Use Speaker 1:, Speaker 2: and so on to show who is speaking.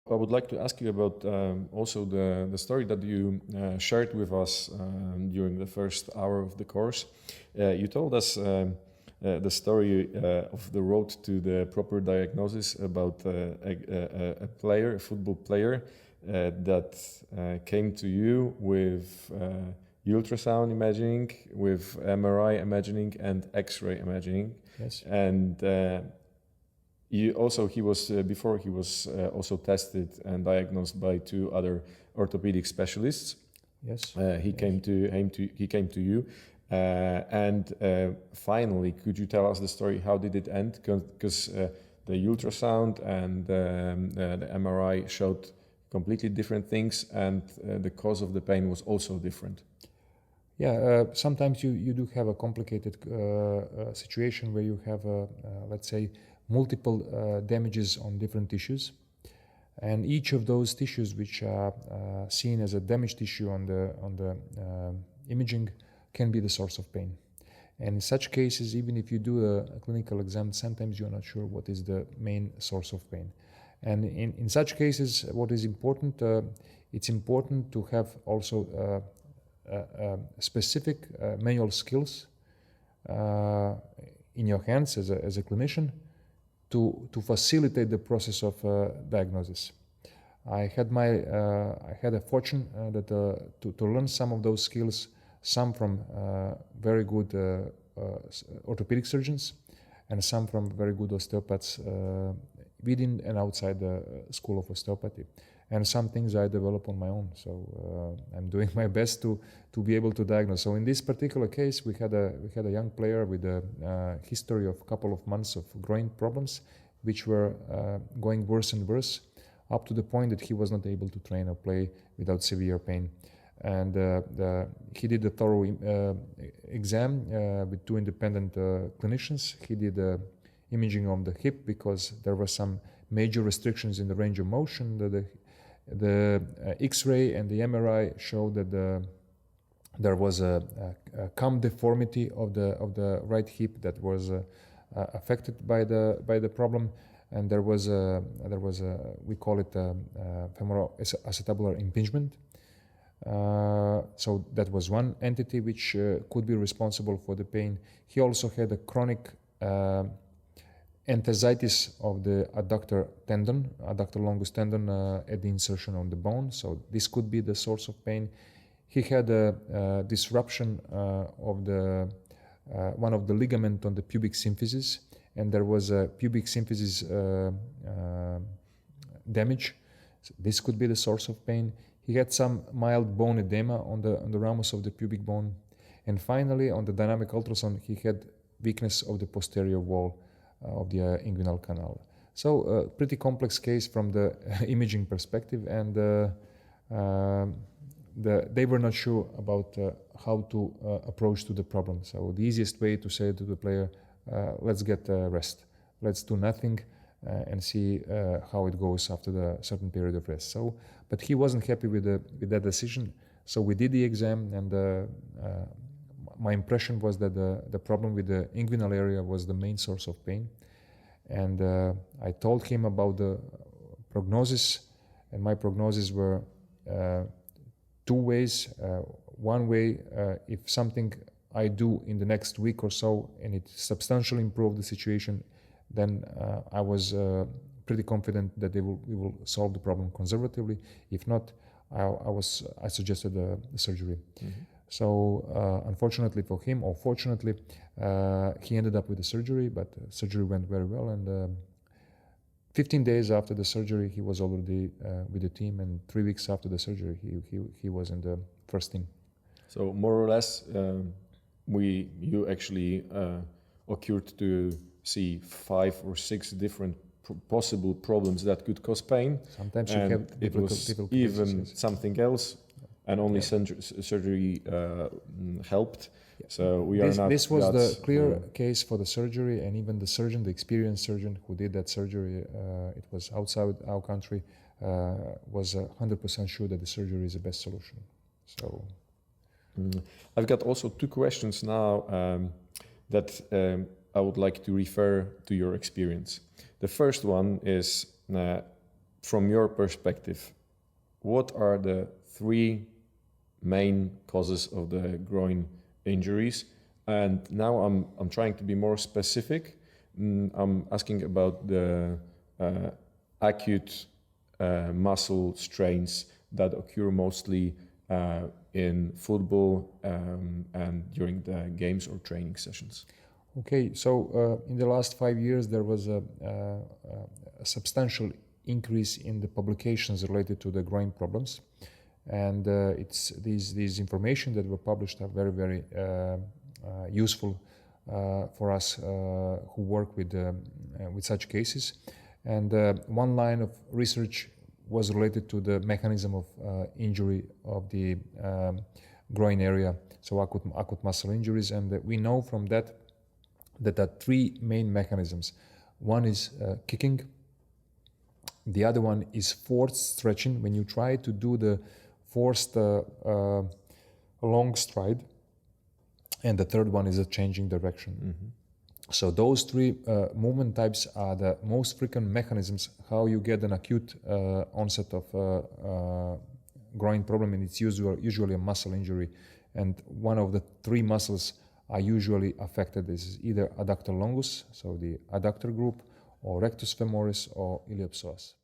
Speaker 1: I would like to ask you about also the story that you shared with us during the first hour of the course. You told us the story of the road to the proper diagnosis about a player, a football player, that came to you with ultrasound imaging, with MRI imaging, and X-ray imaging.
Speaker 2: Yes.
Speaker 1: And he was also tested and diagnosed by two other orthopedic specialists.
Speaker 2: Yes.
Speaker 1: He came to you, and finally, could you tell us the story? How did it end? Because the ultrasound and the MRI showed completely different things, and the cause of the pain was also different.
Speaker 2: Yeah, sometimes you do have a complicated situation where you have, let's say, multiple damages on different tissues, and each of those tissues which are seen as a damaged tissue on the imaging can be the source of pain. And in such cases, even if you do a clinical exam, sometimes you're not sure what is the main source of pain. And in such cases, what is important, it's important to have also specific manual skills in your hands as a clinician to facilitate the process of diagnosis. I had a fortune that to learn some of those skills, some from very good orthopedic surgeons, and some from very good osteopaths within and outside the School of Osteopathy. And some things I develop on my own. So I'm doing my best to be able to diagnose. So in this particular case, we had a young player with a history of a couple of months of groin problems, which were going worse and worse, up to the point that he was not able to train or play without severe pain. And he did a thorough exam with two independent clinicians. He did imaging on the hip because there were some major restrictions in the range of motion. The X-ray and the MRI showed that there was a cum deformity of the right hip that was affected by the problem, and there was we call it femoral acetabular impingement. So that was one entity which could be responsible for the pain. He also had a chronic enthesitis of the adductor longus tendon at the insertion on the bone. So this could be the source of pain. He had a disruption of the one of the ligament on the pubic symphysis, and there was a pubic symphysis damage. So this could be the source of pain. He had some mild bone edema on the ramus of the pubic bone. And finally, on the dynamic ultrasound, he had weakness of the posterior wall of the inguinal canal. So pretty complex case from the imaging perspective, and they were not sure about how to approach to the problem. So the easiest way to say to the player, let's get rest. Let's do nothing and see how it goes after the certain period of rest. So, but he wasn't happy with that decision. So we did the exam, and my impression was that the problem with the inguinal area was the main source of pain. And I told him about the prognosis, and my prognosis were two ways. One way, if something I do in the next week or so and it substantially improved the situation, then I was pretty confident that we will solve the problem conservatively. If not, I suggested the surgery. Mm-hmm. So unfortunately for him, or fortunately, he ended up with the surgery, but the surgery went very well. And 15 days after the surgery, he was already with the team, and 3 weeks after the surgery, he was in the first team.
Speaker 1: So more or less, you actually occurred to see 5 or 6 different possible problems that could cause pain.
Speaker 2: Sometimes
Speaker 1: and
Speaker 2: you have
Speaker 1: it was even something else, and only surgery helped. Yeah. So
Speaker 2: this was the clear case for the surgery, and even the surgeon, the experienced surgeon who did that surgery, it was outside our country, was 100% sure that the surgery is the best solution. So
Speaker 1: I've got also 2 questions now that I would like to refer to your experience. The first one is, from your perspective, what are the 3 main causes of the groin injuries? And now I'm trying to be more specific. I'm asking about the acute muscle strains that occur mostly in football and during the games or training sessions.
Speaker 2: Okay, so in the last 5 years there was a substantial increase in the publications related to the groin problems, and it's these information that were published are very, very useful for us who work with such cases. And one line of research was related to the mechanism of injury of the groin area, so acute muscle injuries. And we know from that there are 3 main mechanisms. One is kicking. The other one is forced stretching, when you try to do the forced long stride. And the third one is a changing direction. Mm-hmm. So those 3 movement types are the most frequent mechanisms how you get an acute onset of groin problem, and it's usually a muscle injury. And one of the 3 muscles are usually affected is either adductor longus, so the adductor group, or rectus femoris or iliopsoas.